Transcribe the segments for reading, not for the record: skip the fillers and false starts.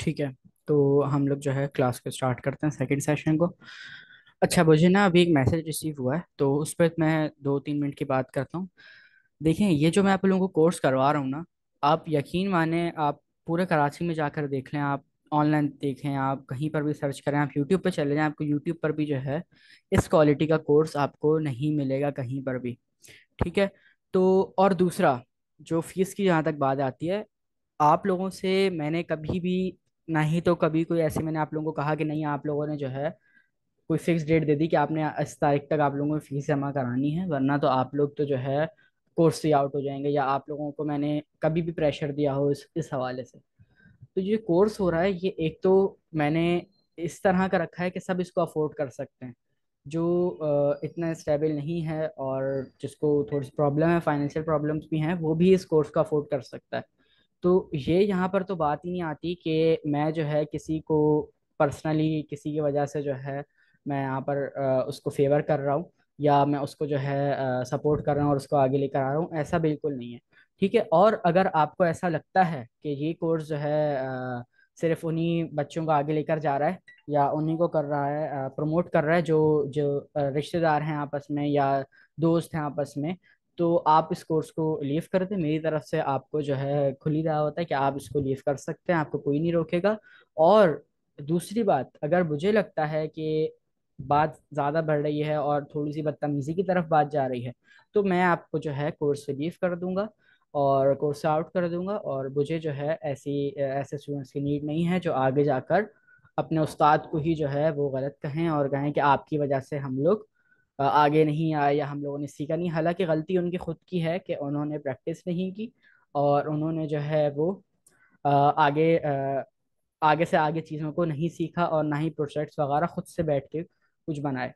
ठीक है। तो हम लोग जो है क्लास को स्टार्ट करते हैं, सेकंड सेशन को। अच्छा, मुझे ना अभी एक मैसेज रिसीव हुआ है, तो उस पर मैं 2-3 मिनट की बात करता हूँ। देखें, ये जो मैं आप लोगों को कोर्स करवा रहा हूँ ना, आप यकीन माने, आप पूरे कराची में जाकर देख लें, आप ऑनलाइन देखें, आप कहीं पर भी सर्च करें, आप यूट्यूब पे चले जाएं, आपको यूट्यूब पर भी जो है इस क्वालिटी का कोर्स आपको नहीं मिलेगा कहीं पर भी। ठीक है। तो और दूसरा, जो फीस की जहाँ तक बात आती है, आप लोगों से मैंने कभी भी नहीं तो कभी कोई ऐसे मैंने आप लोगों को कहा कि नहीं, आप लोगों ने जो है कोई फिक्स डेट दे दी कि आपने इस तारीख तक आप लोगों को फीस जमा करानी है, वरना तो आप लोग तो जो है कोर्स से आउट हो जाएंगे, या आप लोगों को मैंने कभी भी प्रेशर दिया हो इस हवाले से। तो ये कोर्स हो रहा है, ये एक तो मैंने इस तरह का रखा है कि सब इसको अफोर्ड कर सकते हैं। जो इतना स्टेबल नहीं है और जिसको थोड़ी सी प्रॉब्लम है, फाइनेंशियल प्रॉब्लम्स भी हैं, वो भी इस कोर्स को अफोर्ड कर सकता है। तो ये यहाँ पर तो बात ही नहीं आती कि मैं जो है किसी को पर्सनली किसी की वजह से जो है मैं यहाँ पर उसको फेवर कर रहा हूँ, या मैं उसको जो है सपोर्ट कर रहा हूँ और उसको आगे लेकर आ रहा हूँ, ऐसा बिल्कुल नहीं है। ठीक है। और अगर आपको ऐसा लगता है कि ये कोर्स जो है सिर्फ उन्हीं बच्चों को आगे लेकर जा रहा है, या उन्हीं को कर रहा है, प्रमोट कर रहा है जो जो रिश्तेदार हैं आपस में, या दोस्त हैं आपस में, तो आप इस कोर्स को लीव कर दें। मेरी तरफ से आपको जो है खुली रहा होता है कि आप इसको लीव कर सकते हैं, आपको कोई नहीं रोकेगा। और दूसरी बात, अगर मुझे लगता है कि बात ज़्यादा बढ़ रही है और थोड़ी सी बदतमीजी की तरफ बात जा रही है, तो मैं आपको जो है कोर्स से लीव कर दूंगा और कोर्स से आउट कर दूंगा। और मुझे जो है ऐसे स्टूडेंट्स की नीड नहीं है जो आगे जाकर अपने उस्ताद को ही जो है वो गलत कहें और कहें कि आपकी वजह से हम लोग आगे नहीं आए या हम लोगों ने सीखा नहीं। हालांकि गलती उनकी खुद की है कि उन्होंने प्रैक्टिस नहीं की और उन्होंने जो है वो आगे से आगे चीज़ों को नहीं सीखा और ना ही प्रोजेक्ट्स वगैरह खुद से बैठ के कुछ बनाए।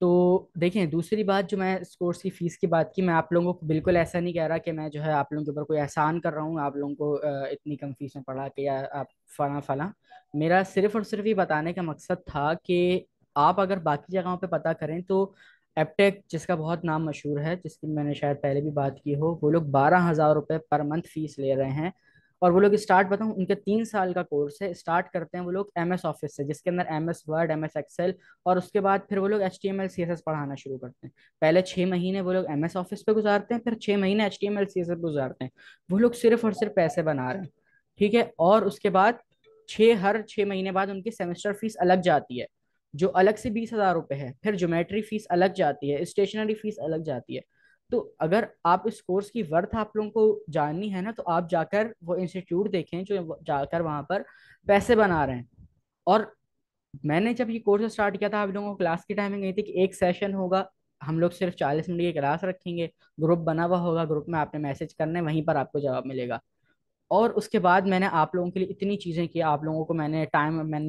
तो देखें, दूसरी बात, जो मैं इस कोर्स की फ़ीस की बात की, मैं आप लोगों को बिल्कुल ऐसा नहीं कह रहा कि मैं जो है आप लोगों के ऊपर कोई एहसान कर रहा हूँ, आप लोगों को इतनी कम फीस में पढ़ा के, या आप फला फला। मेरा सिर्फ और सिर्फ ये बताने का मकसद था कि आप अगर बाकी जगहों पे पता करें तो एपटेक, जिसका बहुत नाम मशहूर है, जिसकी मैंने शायद पहले भी बात की हो, वो लोग 12,000 रुपये पर मंथ फीस ले रहे हैं। और वो लोग स्टार्ट बताऊं, उनके 3 साल का कोर्स है। स्टार्ट करते हैं वो लोग MS ऑफिस से, जिसके अंदर MS वर्ड, MS एक्सेल, और उसके बाद फिर वो लोग HTML CSS पढ़ाना शुरू करते हैं। पहले 6 महीने वो लोग MS ऑफिस पे गुजारते हैं, फिर 6 महीने HTML CSS गुजारते हैं। वो लोग सिर्फ और सिर्फ पैसे बना रहे हैं। ठीक है। और उसके बाद हर 6 महीने बाद उनकी सेमेस्टर फीस अलग जाती है, जो अलग से 20,000 रुपये है। फिर ज्योमेट्री फीस अलग जाती है, स्टेशनरी फीस अलग जाती है। तो अगर आप इस कोर्स की वर्थ आप लोगों को जाननी है ना, तो आप जाकर वो इंस्टीट्यूट देखें जो जाकर वहां पर पैसे बना रहे हैं। और मैंने जब ये कोर्स स्टार्ट किया था, आप लोगों को क्लास की टाइमिंग यही थी कि एक सेशन होगा, हम लोग सिर्फ 40 मिनट की क्लास रखेंगे, ग्रुप बना हुआ होगा, ग्रुप में आपने मैसेज करने, वहीं पर आपको जवाब मिलेगा। और उसके बाद मैंने आप लोगों के लिए इतनी चीज़ें की, आप लोगों को मैंने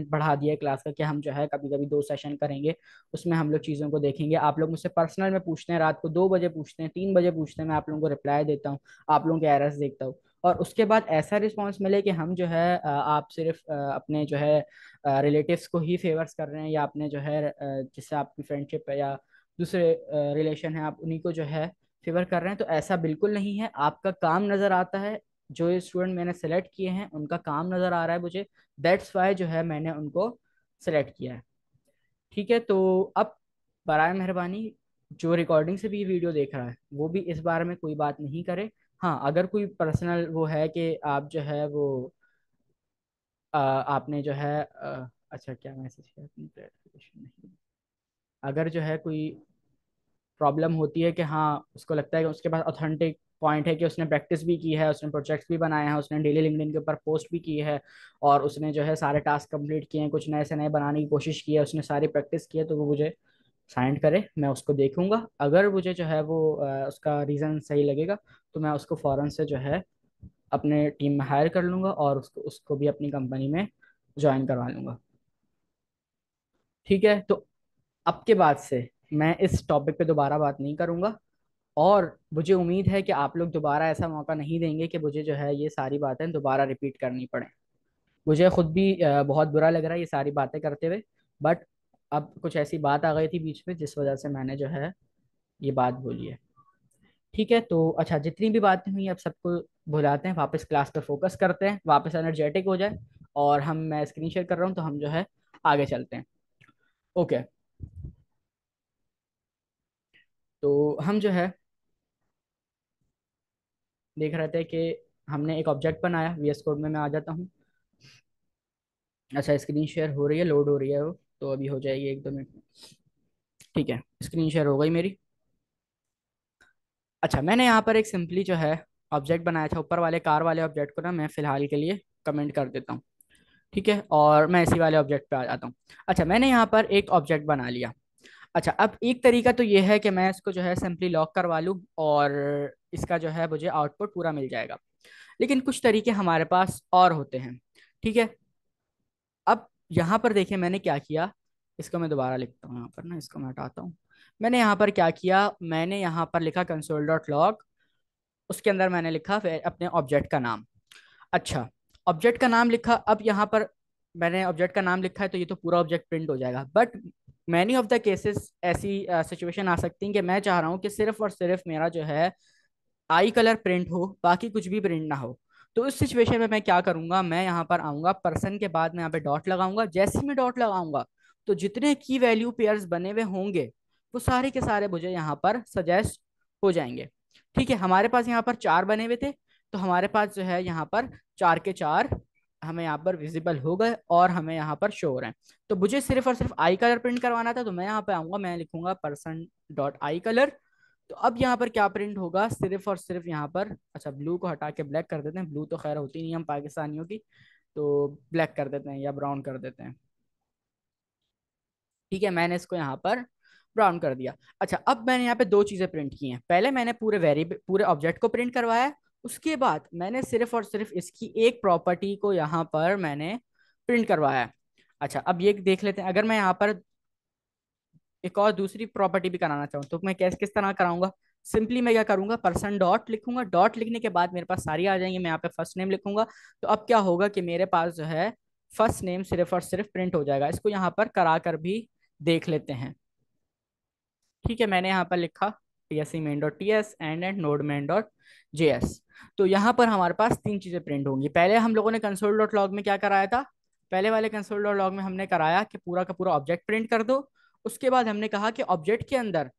बढ़ा दिया है क्लास का, कि हम जो है कभी कभी 2 सेशन करेंगे, उसमें हम लोग चीज़ों को देखेंगे। आप लोग मुझसे पर्सनल में पूछते हैं, रात को 2 बजे पूछते हैं, 3 बजे पूछते हैं, मैं आप लोगों को रिप्लाई देता हूँ, आप लोगों के एरर्स देखता हूँ। और उसके बाद ऐसा रिस्पॉन्स मिले कि हम जो है आप सिर्फ अपने जो है रिलेटिव्स को ही फेवर्स कर रहे हैं, या अपने जो है जिससे आपकी फ्रेंडशिप है या दूसरे रिलेशन है, आप उन्हीं को जो है फेवर कर रहे हैं। तो ऐसा बिल्कुल नहीं है, आपका काम नज़र आता है। जो ये स्टूडेंट मैंने सेलेक्ट किए हैं उनका काम नज़र आ रहा है मुझे, दैट्स वाई जो है मैंने उनको सेलेक्ट किया है। ठीक है। तो अब बराए मेहरबानी, जो रिकॉर्डिंग से भी ये वीडियो देख रहा है वो भी इस बारे में कोई बात नहीं करे। हाँ, अगर कोई पर्सनल वो है कि आप जो है वो आपने जो है अच्छा, क्या मैसेज किया अपनी क्लैरिफिकेशन नहीं, अगर जो है कोई प्रॉब्लम होती है कि हाँ, उसको लगता है कि उसके पास ऑथेंटिक पॉइंट है, कि उसने प्रैक्टिस भी की है, उसने प्रोजेक्ट्स भी बनाए हैं, उसने डेली लिंक्डइन के ऊपर पोस्ट भी की है, और उसने जो है सारे टास्क कंप्लीट किए हैं, कुछ नए से नए बनाने की कोशिश की है, उसने सारी प्रैक्टिस की है, तो वो मुझे साइंड करे, मैं उसको देखूंगा। अगर मुझे जो है वो उसका रीज़न सही लगेगा, तो मैं उसको फ़ौरन से जो है अपने टीम में हायर कर लूंगा और उसको उसको भी अपनी कंपनी में ज्वाइन करवा लूंगा। ठीक है। तो अब के बाद से मैं इस टॉपिक पे दोबारा बात नहीं करूंगा, और मुझे उम्मीद है कि आप लोग दोबारा ऐसा मौका नहीं देंगे कि मुझे जो है ये सारी बातें दोबारा रिपीट करनी पड़े। मुझे खुद भी बहुत बुरा लग रहा है ये सारी बातें करते हुए, बट अब कुछ ऐसी बात आ गई थी बीच में जिस वजह से मैंने जो है ये बात बोली है। ठीक है, तो अच्छा जितनी भी बातें हुई अब सबको भुलाते हैं, वापस क्लास पे फोकस करते हैं, वापस एनर्जेटिक हो जाए। और मैं स्क्रीन शेयर कर रहा हूँ, तो हम जो है आगे चलते हैं। ओके, तो हम जो है देख रहे थे कि हमने एक ऑब्जेक्ट बनाया, VS कोड में मैं आ जाता हूँ। अच्छा, स्क्रीन शेयर हो रही है, लोड हो रही है वो, तो अभी हो जाएगी 1-2 मिनट में। ठीक है, स्क्रीन शेयर हो गई मेरी। अच्छा, मैंने यहाँ पर एक सिंपली जो है ऑब्जेक्ट बनाया था, ऊपर वाले कार वाले ऑब्जेक्ट को ना मैं फिलहाल के लिए कमेंट कर देता हूँ। ठीक है, और मैं इसी वाले ऑब्जेक्ट पे आ जाता हूँ। अच्छा, मैंने यहाँ पर एक ऑब्जेक्ट बना लिया। अच्छा, अब एक तरीका तो ये है कि मैं इसको जो है सिंपली लॉक करवा लूँ और इसका जो है मुझे आउटपुट पूरा मिल जाएगा। लेकिन कुछ तरीके हमारे पास और होते हैं। ठीक है, अब यहाँ पर देखिए मैंने क्या किया। इसको मैं दोबारा लिखता हूँ, यहाँ पर ना इसको मैं हटाता हूँ। मैंने यहाँ पर क्या किया, मैंने यहाँ पर लिखा कंसोल डॉट लॉग। उसके अंदर मैंने लिखा फिर अपने ऑब्जेक्ट का नाम। अच्छा, ऑब्जेक्ट का नाम लिखा। अब यहाँ पर मैंने ऑब्जेक्ट का नाम लिखा है, तो ये तो पूरा ऑब्जेक्ट प्रिंट हो जाएगा। But many of the cases ऐसी सिचुएशन आ सकती है कि मैं चाह रहा हूँ कि सिर्फ और सिर्फ मेरा जो है आई कलर प्रिंट हो, बाकी कुछ भी प्रिंट ना हो। तो इस सिचुएशन में मैं क्या करूंगा, मैं यहाँ पर आऊंगा, पर्सन के बाद मैं यहाँ पे डॉट लगाऊंगा। जैसे ही मैं डॉट लगाऊंगा, तो जितने की वैल्यू पेयर्स बने हुए होंगे वो सारे के सारे मुझे यहाँ पर सजेस्ट हो जाएंगे। ठीक है, हमारे पास यहाँ पर 4 बने हुए थे, तो हमारे पास जो है यहाँ पर 4 के 4 हमें यहाँ पर विजिबल हो गए और हमें यहाँ पर शो हो रहे हैं। तो मुझे सिर्फ और सिर्फ आई कलर प्रिंट करवाना था, तो मैं यहाँ पे आऊंगा, मैं लिखूंगा पर्सन डॉट आई कलर। तो अब यहाँ पर क्या प्रिंट होगा, सिर्फ और सिर्फ यहाँ पर, अच्छा ब्लू को हटा के ब्लैक कर देते हैं, ब्लू तो खैर होती नहीं हम पाकिस्तानियों की, तो ब्लैक कर देते हैं या ब्राउन कर देते हैं। ठीक है, मैंने इसको यहाँ पर ब्राउन कर दिया। अच्छा, अब मैंने यहाँ पे दो चीजें प्रिंट की हैं। पहले मैंने पूरे ऑब्जेक्ट को प्रिंट करवाया है। उसके बाद मैंने सिर्फ और सिर्फ इसकी एक प्रॉपर्टी को यहाँ पर मैंने प्रिंट करवाया है। अच्छा, अब ये देख लेते हैं, अगर मैं यहाँ पर एक और दूसरी प्रॉपर्टी भी कराना चाहूँ, तो मैं किस किस तरह कराऊंगा। सिंपली मैं क्या करूंगा, पर्सन डॉट लिखूंगा। डॉट लिखने के बाद मेरे पास सारी आ जाएंगी, मैं यहाँ पे फर्स्ट नेम लिखूंगा। तो अब क्या होगा कि मेरे पास जो है फर्स्ट नेम सिर्फ और सिर्फ प्रिंट हो जाएगा। इसको यहाँ पर करा कर भी देख लेते हैं। ठीक है, मैंने यहाँ पर लिखा TSC main dot T S and node main dot JS। तो यहाँ पर हमारे पास 3 चीजें प्रिंट होंगी। पहले हम लोगों ने कंसोल डॉट लॉग में क्या कराया था, पहले वाले कंसोल डॉट लॉग में हमने कराया कि पूरा का पूरा ऑब्जेक्ट प्रिंट कर दो। उसके बाद हमने कहा कि ऑब्जेक्ट के अंदर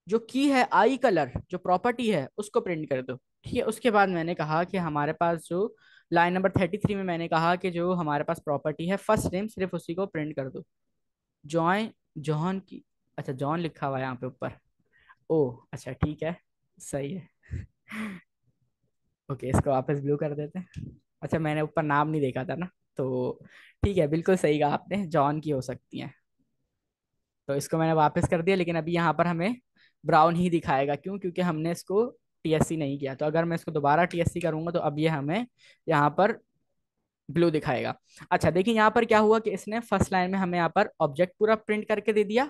जो की है आई कलर, जो प्रॉपर्टी है, उसको प्रिंट कर दो। ठीक है, उसके बाद मैंने कहा कि हमारे पास जो लाइन नंबर 33 में मैंने कहा कि जो हमारे पास प्रॉपर्टी है फर्स्ट नेम, सिर्फ उसी को प्रिंट कर दो। जॉन, जॉन की, अच्छा जॉन लिखा हुआ है यहाँ पे ऊपर। ओ अच्छा, ठीक है, सही है। ओके, इसको वापस ब्लू कर देते हैं। अच्छा, मैंने ऊपर नाम नहीं देखा था ना, तो ठीक है, बिल्कुल सही कहा आपने, जॉन की हो सकती है। तो इसको मैंने वापस कर दिया, लेकिन अभी यहाँ पर हमें ब्राउन ही दिखाएगा। क्यों, क्योंकि हमने इसको TSC नहीं किया। तो अगर मैं इसको दोबारा TSC करूंगा, तो अब ये हमें यहाँ पर ब्लू दिखाएगा। अच्छा देखिए, यहाँ पर क्या हुआ कि इसने फर्स्ट लाइन में हमें यहाँ पर ऑब्जेक्ट पूरा प्रिंट करके दे दिया।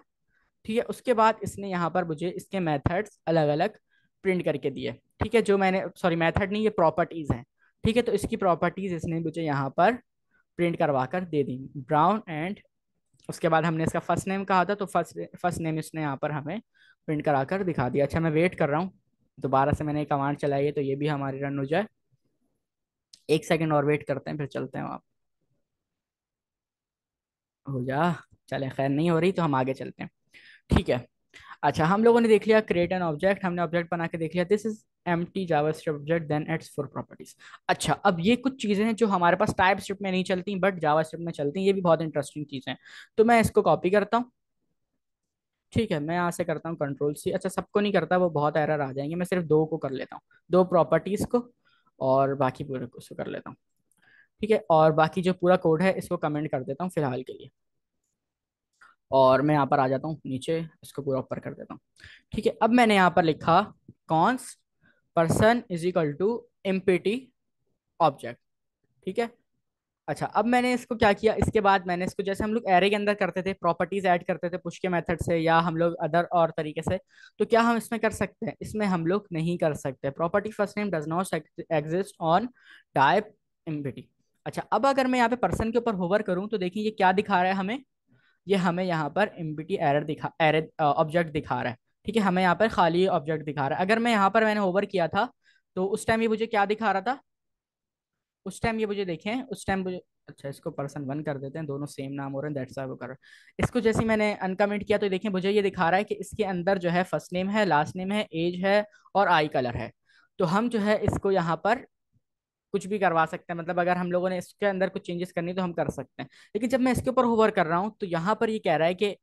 ठीक है, उसके बाद इसने यहाँ पर मुझे इसके मेथड्स अलग अलग प्रिंट करके दिए। ठीक है, जो मैंने, सॉरी मेथड नहीं, ये प्रॉपर्टीज हैं। ठीक है, तो इसकी प्रॉपर्टीज इसने मुझे यहाँ पर प्रिंट करवा कर दे दी, ब्राउन एंड। उसके बाद हमने इसका फर्स्ट नेम कहा था, तो फर्स्ट फर्स्ट नेम इसने यहाँ पर हमें प्रिंट करा कर दिखा दिया। अच्छा, मैं वेट कर रहा हूँ, दोबारा से मैंने कमांड चलाई है, तो ये भी हमारी रन हो जाए। 1 सेकंड और वेट करते हैं, फिर चलते हैं आप। हो जा, चले, खैर नहीं हो रही तो हम आगे चलते हैं। ठीक है, अच्छा हम लोगों ने देख लिया क्रिएट एन ऑब्जेक्ट, हमने ऑब्जेक्ट बना के देख लिया, this is empty JavaScript object then it's for properties. अच्छा, अब ये कुछ चीजें हैं जो हमारे पास टाइप स्क्रिप्ट में नहीं चलती बट जावास्क्रिप्ट में चलती हैं, ये भी बहुत इंटरेस्टिंग चीजें हैं। तो मैं इसको कॉपी करता हूँ। ठीक है, मैं यहाँ से करता हूँ Ctrl+C। अच्छा, सबको नहीं करता, वो बहुत एरर आ जाएंगे, मैं सिर्फ दो को कर लेता हूँ, दो प्रॉपर्टीज को, और बाकी पूरे को उसको कर लेता हूँ। ठीक है, और बाकी जो पूरा कोड है इसको कमेंट कर देता हूँ फिलहाल के लिए। और मैं यहाँ पर आ जाता हूँ नीचे, इसको पूरा ऊपर कर देता हूँ। ठीक है, अब मैंने यहाँ पर लिखा const person is equal to empty object. ठीक है, अच्छा अब मैंने इसको क्या किया, इसके बाद मैंने इसको, जैसे हम लोग एरे के अंदर करते थे, प्रॉपर्टीज ऐड करते थे पुश के मेथड से, या हम लोग अदर और तरीके से, तो क्या हम इसमें कर सकते हैं, इसमें हम लोग नहीं कर सकते। Property first name does not exist on type empty. अच्छा, अब अगर मैं यहाँ पे पर्सन के ऊपर होवर करूँ, तो देखिए ये क्या दिखा रहा है हमें, ये हमें यहाँ पर एम्पिटी एरर दिखा, एरर ऑब्जेक्ट दिखा रहा है। ठीक है, हमें यहाँ पर खाली ऑब्जेक्ट दिखा रहा है। अगर मैं यहाँ पर मैंने होवर किया था तो उस टाइम ये मुझे क्या दिखा रहा था, उस टाइम ये मुझे देखें, उस टाइम मुझे, अच्छा इसको पर्सन वन कर देते हैं, दोनों सेम नाम हो रहे हैं, दैट्स व्हाई वो कर रहा है। इसको जैसे ही मैंने अनकमेंट किया तो देखिए मुझे ये दिखा रहा है कि इसके अंदर जो है फर्स्ट नेम है, लास्ट नेम है, एज है और आई कलर है। तो हम जो है इसको यहाँ पर कुछ भी करवा सकते हैं, मतलब अगर हम लोगों ने इसके अंदर कुछ चेंजेस करनी तो हम कर सकते हैं। लेकिन जब मैं इसके ऊपर होवर कर रहा हूँ तो यहाँ पर ये कह रहा है कि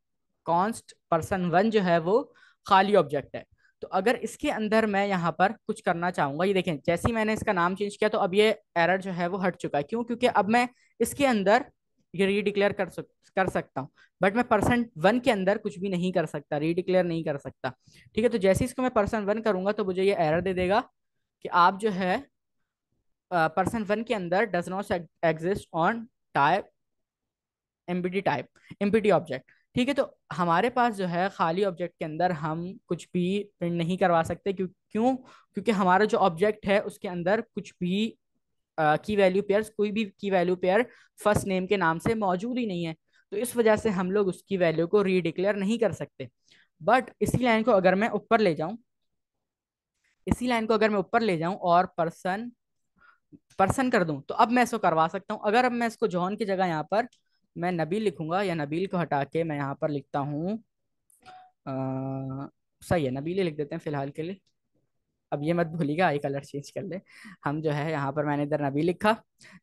कॉन्स्ट पर्सन वन जो है वो खाली ऑब्जेक्ट है। तो अगर इसके अंदर मैं यहाँ पर कुछ करना चाहूंगा, ये देखें जैसे ही मैंने इसका नाम चेंज किया तो अब ये एरर जो है वो हट चुका है। क्यों? क्योंकि अब मैं इसके अंदर ये रीडिक्लेयर कर सकता हूँ, बट मैं पर्सन वन के अंदर कुछ भी नहीं कर सकता, रीडिक्लेयर नहीं कर सकता। ठीक है, तो जैसे ही इसको मैं पर्सन वन करूंगा तो मुझे ये एरर दे देगा कि आप जो है पर्सन वन के अंदर does not exist on type MBT type, MBT object. ठीक है, तो हमारे पास जो है खाली ऑब्जेक्ट के अंदर हम कुछ भी प्रिंट नहीं करवा सकते। क्यों? क्योंकि हमारा जो ऑब्जेक्ट है उसके अंदर कुछ भी की वैल्यू पेयर्स, कोई भी की वैल्यू पेयर फर्स्ट नेम के नाम से मौजूद ही नहीं है। तो इस वजह से हम लोग उसकी वैल्यू को रीडिक्लेयर नहीं कर सकते। बट इसी लाइन को अगर मैं ऊपर ले जाऊं, इसी लाइन को अगर मैं ऊपर ले जाऊं और पर्सन पर्सन कर दूं तो अब मैं इसको करवा सकता हूं। अगर अब मैं इसको जॉन की जगह यहाँ पर मैं नबील लिखूंगा, या नबील को हटा के मैं यहाँ पर लिखता हूँ सही है, नबील ही लिख देते हैं फिलहाल के लिए। अब ये मत भूलिएगा आई कलर चेंज कर ले। हम जो है यहाँ पर मैंने इधर नबील लिखा,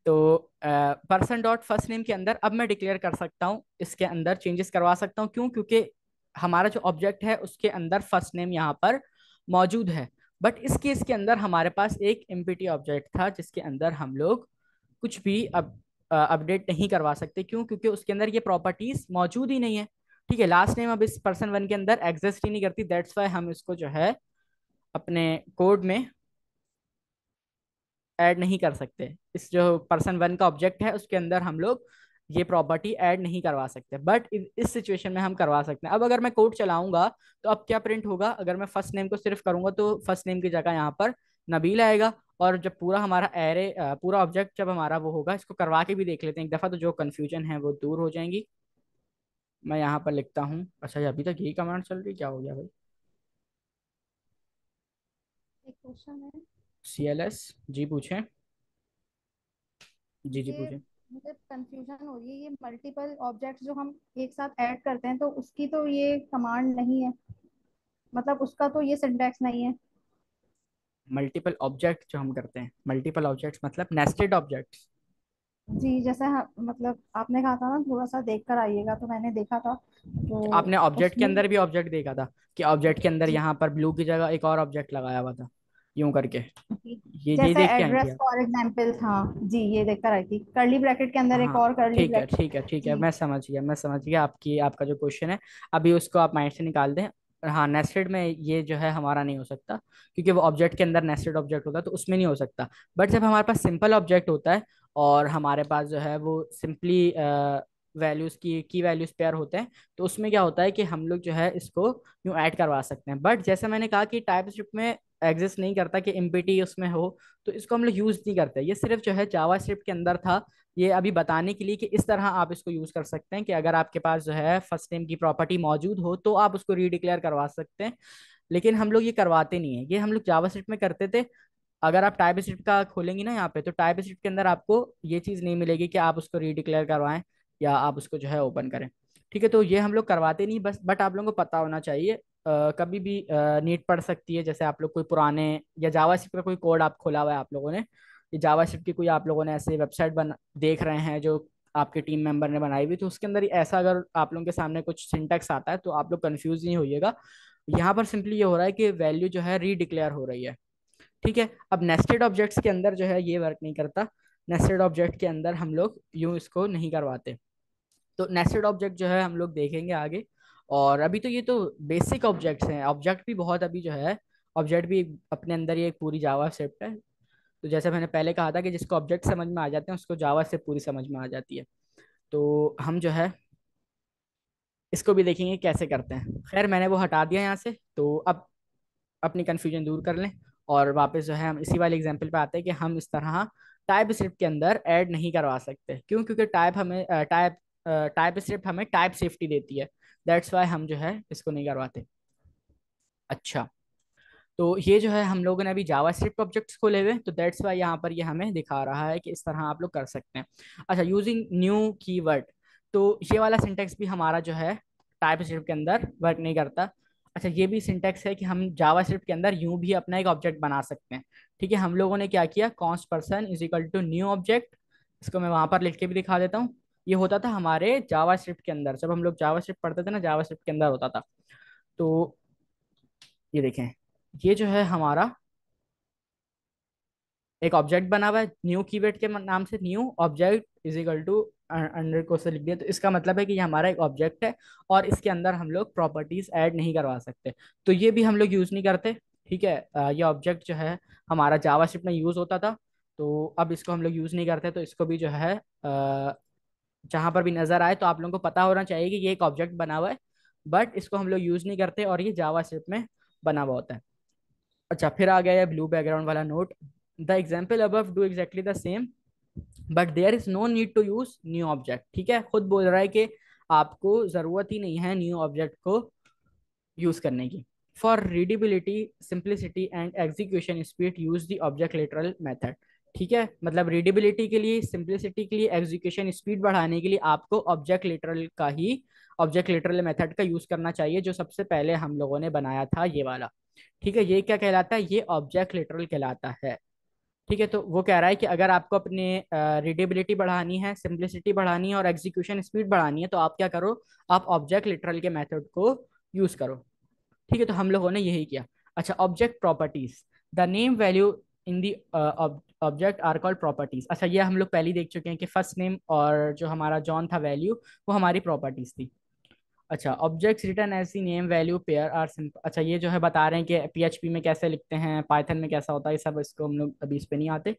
तो पर्सन डॉट फर्स्ट नेम के अंदर अब मैं डिक्लेयर कर सकता हूँ, इसके अंदर चेंजेस करवा सकता हूँ। क्यों? क्योंकि हमारा जो ऑब्जेक्ट है उसके अंदर फर्स्ट नेम यहाँ पर मौजूद है। बट इस केस के अंदर हमारे पास एक एम्प्टी ऑब्जेक्ट था जिसके अंदर हम लोग कुछ भी अब अपडेट नहीं करवा सकते। क्यों? क्योंकि उसके अंदर ये प्रॉपर्टीज मौजूद ही नहीं है। ठीक है, लास्ट नेम अब इस पर्सन वन के अंदर एग्जिस्ट ही नहीं करती, दैट्स वाई हम इसको जो है अपने कोड में ऐड नहीं कर सकते। इस जो पर्सन वन का ऑब्जेक्ट है उसके अंदर हम लोग ये प्रॉपर्टी ऐड नहीं करवा सकते, बट इस सिचुएशन में हम करवा सकते हैं। अब अगर मैं कोड चलाऊंगा तो अब क्या प्रिंट होगा, अगर मैं फर्स्ट नेम को सिर्फ करूंगा तो फर्स्ट नेम की जगह यहाँ पर नबील आएगा। और जब पूरा हमारा एरे, पूरा ऑब्जेक्ट जब हमारा वो होगा, इसको करवा के भी देख लेते हैं एक दफा, तो जो कन्फ्यूजन है वो दूर हो जाएंगी। मैं यहाँ पर लिखता हूँ, अच्छा ये अभी तक यही कमांड चल रही, क्या हो गया भाई? एक क्वेश्चन है CLS, जी पूछें। जी ये, पूछें। मुझे कंफ्यूजन हो रही है, ये मल्टीपल ऑब्जेक्ट्स जो हम एक साथ ऐड करते हैं तो उसकी तो ये कमांड नहीं है, मतलब उसका तो ये सिंटैक्स नहीं है। मल्टीपल ऑब्जेक्ट जो हम करते हैं, मल्टीपल ऑब्जेक्ट्स मतलब नेस्टेड ऑब्जेक्ट्स। जी, जैसे मतलब आपने कहा था ना थोड़ा सा देख कर आइएगा, तो मैंने देखा था तो आपने ऑब्जेक्ट के उसमें। अंदर भी ऑब्जेक्ट देखा था कि ऑब्जेक्ट के अंदर जी यहाँ पर ब्लू की जगह एक और ऑब्जेक्ट लगाया हुआ था, यूं करके। जी, ये जैसे देख के आई थी एड्रेस आप? फॉर एग्जाम्पल था। जी, ये देख कर आई थी, कर्ली ब्रैकेट के अंदर एक हाँ, और कर्ली ठीक है ब्रैकेट। ठीक है ठीक है, जी मैं समझ गया, मैं समझ गया आपकी, आपका जो क्वेश्चन है। अभी उसको आप माइंड से निकाल दें। हाँ, नेस्टेड में ये जो है हमारा नहीं हो सकता, क्योंकि वो ऑब्जेक्ट के अंदर नेस्टेड ऑब्जेक्ट होता है तो उसमें नहीं हो सकता। बट जब हमारे पास सिंपल ऑब्जेक्ट होता है और हमारे पास जो है वो सिंपली वैल्यूज की वैल्यूज पेयर होते हैं, तो उसमें क्या होता है कि हम लोग जो है इसको यूँ ऐड करवा सकते हैं। बट जैसे मैंने कहा कि टाइप स्क्रिप्ट में एग्जिस्ट नहीं करता कि एमपीटी उसमें हो, तो इसको हम लोग यूज नहीं करते। ये सिर्फ जो है जावा स्क्रिप्ट के अंदर था, ये अभी बताने के लिए कि इस तरह आप इसको यूज कर सकते हैं कि अगर आपके पास जो है फर्स्ट नेम की प्रॉपर्टी मौजूद हो तो आप उसको रीडिक्लेयर करवा सकते हैं। लेकिन हम लोग ये करवाते नहीं है, ये हम लोग जावास्क्रिप्ट में करते थे। अगर आप टाइप स्क्रिप्ट का खोलेंगे ना यहाँ पे, तो टाइप स्क्रिप्ट के अंदर आपको ये चीज़ नहीं मिलेगी कि आप उसको रीडिक्लेयर करवाएं या आप उसको जो है ओपन करें। ठीक है, तो ये हम लोग करवाते नहीं बस, बट आप लोगों को पता होना चाहिए। कभी भी नीड पड़ सकती है, जैसे आप लोग कोई पुराने या जावास्क्रिप्ट का कोई कोड आप खोला हुआ है आप लोगों ने, ये जावास्क्रिप्ट की कोई आप लोगों ने ऐसे वेबसाइट बन देख रहे हैं जो आपके टीम मेंबर ने बनाई हुई, तो उसके अंदर ऐसा अगर आप लोगों के सामने कुछ सिंटेक्स आता है तो आप लोग कंफ्यूज नहीं होइएगा। यहाँ पर सिंपली ये हो रहा है कि वैल्यू जो है रीडिक्लेयर हो रही है। ठीक है, अब नेस्टेड ऑब्जेक्ट्स के अंदर जो है ये वर्क नहीं करता। नेस्टेड ऑब्जेक्ट के अंदर हम लोग यूं इसको नहीं करवाते। तो नेस्टेड ऑब्जेक्ट जो है हम लोग देखेंगे आगे। और अभी तो ये तो बेसिक ऑब्जेक्ट्स हैं, ऑब्जेक्ट भी बहुत अभी जो है, ऑब्जेक्ट भी अपने अंदर ये एक पूरी जावा स्क्रिप्ट है। तो जैसे मैंने पहले कहा था कि जिसको ऑब्जेक्ट समझ में आ जाते हैं उसको जावा से पूरी समझ में आ जाती है। तो हम जो है इसको भी देखेंगे कैसे करते हैं। खैर मैंने वो हटा दिया यहाँ से, तो अब अपनी कन्फ्यूजन दूर कर लें और वापस जो है हम इसी वाले एग्जांपल पे आते हैं कि हम इस तरह टाइप स्क्रिप्ट के अंदर ऐड नहीं करवा सकते। क्यों? क्योंकि टाइप स्क्रिप्ट हमें टाइप सेफ्टी देती है, दैट्स वाई हम जो है इसको नहीं करवाते। अच्छा, तो ये जो है हम लोगों ने अभी जावास्क्रिप्ट ऑब्जेक्ट्स खोले हुए हैं, तो दैट्स वाई यहाँ पर ये हमें दिखा रहा है कि इस तरह आप लोग कर सकते हैं। अच्छा, यूजिंग न्यू कीवर्ड, तो ये वाला सिंटेक्स भी हमारा जो है टाइप स्क्रिप्ट के अंदर वर्क नहीं करता। अच्छा, ये भी सिंटेक्स है कि हम जावास्क्रिप्ट के अंदर यूं भी अपना एक ऑब्जेक्ट बना सकते हैं। ठीक है, हम लोगों ने क्या किया, const person is equal to new object, इसको मैं वहां पर लिख के भी दिखा देता हूँ। ये होता था हमारे जावास्क्रिप्ट के अंदर, जब हम लोग जावास्क्रिप्ट पढ़ते थे ना, जावास्क्रिप्ट के अंदर होता था। तो ये देखें, ये जो है हमारा एक ऑब्जेक्ट बना हुआ है न्यू कीवर्ड के नाम से, new object is equal to under को से लिख दिया, तो इसका मतलब है कि ये हमारा एक ऑब्जेक्ट है और इसके अंदर हम लोग प्रॉपर्टीज ऐड नहीं करवा सकते। तो ये भी हम लोग यूज नहीं करते। ठीक है, ये ऑब्जेक्ट जो है हमारा जावास्क्रिप्ट में यूज होता था, तो अब इसको हम लोग यूज नहीं करते। तो इसको भी जो है जहां पर भी नजर आए तो आप लोगों को पता होना चाहिए कि ये एक ऑब्जेक्ट बना हुआ है, बट इसको हम लोग यूज नहीं करते और ये जावास्क्रिप्ट में बना हुआ होता है। अच्छा, फिर आ गया है ब्लू बैकग्राउंड वाला note. The example above do exactly the same but there is no need to use new object. ठीक है, खुद बोल रहा है कि आपको जरूरत ही नहीं है न्यू ऑब्जेक्ट को यूज करने की। For readability, simplicity and execution speed use the object literal method. ठीक है, मतलब रीडेबिलिटी के लिए, सिंप्लिसिटी के लिए, एग्जीक्यूशन स्पीड बढ़ाने के लिए आपको ऑब्जेक्ट लिटरल मेथड का यूज करना चाहिए, जो सबसे पहले हम लोगों ने बनाया था ये वाला। ठीक है, ये क्या कहलाता है, ये ऑब्जेक्ट लिटरल कहलाता है। ठीक है, तो वो कह रहा है कि अगर आपको अपने रीडेबिलिटी बढ़ानी है, सिंप्लिसिटी बढ़ानी है और एग्जीक्यूशन स्पीड बढ़ानी है, तो आप क्या करो, आप ऑब्जेक्ट लिटरल के मेथड को यूज करो। ठीक है, तो हम लोगों ने यही किया। अच्छा, object properties, the name value in the object are called properties. अच्छा, ये हम लोग पहले ही देख चुके हैं कि फर्स्ट नेम और जो हमारा जॉन था वैल्यू, वो हमारी प्रॉपर्टीज थी। अच्छा, objects return as the name value pair are simple. अच्छा, ये जो है बता रहे हैं कि पीएचपी में कैसे लिखते हैं, पाइथन में कैसा होता है, ये सब इसको हम लोग अभी इस पे नहीं आते।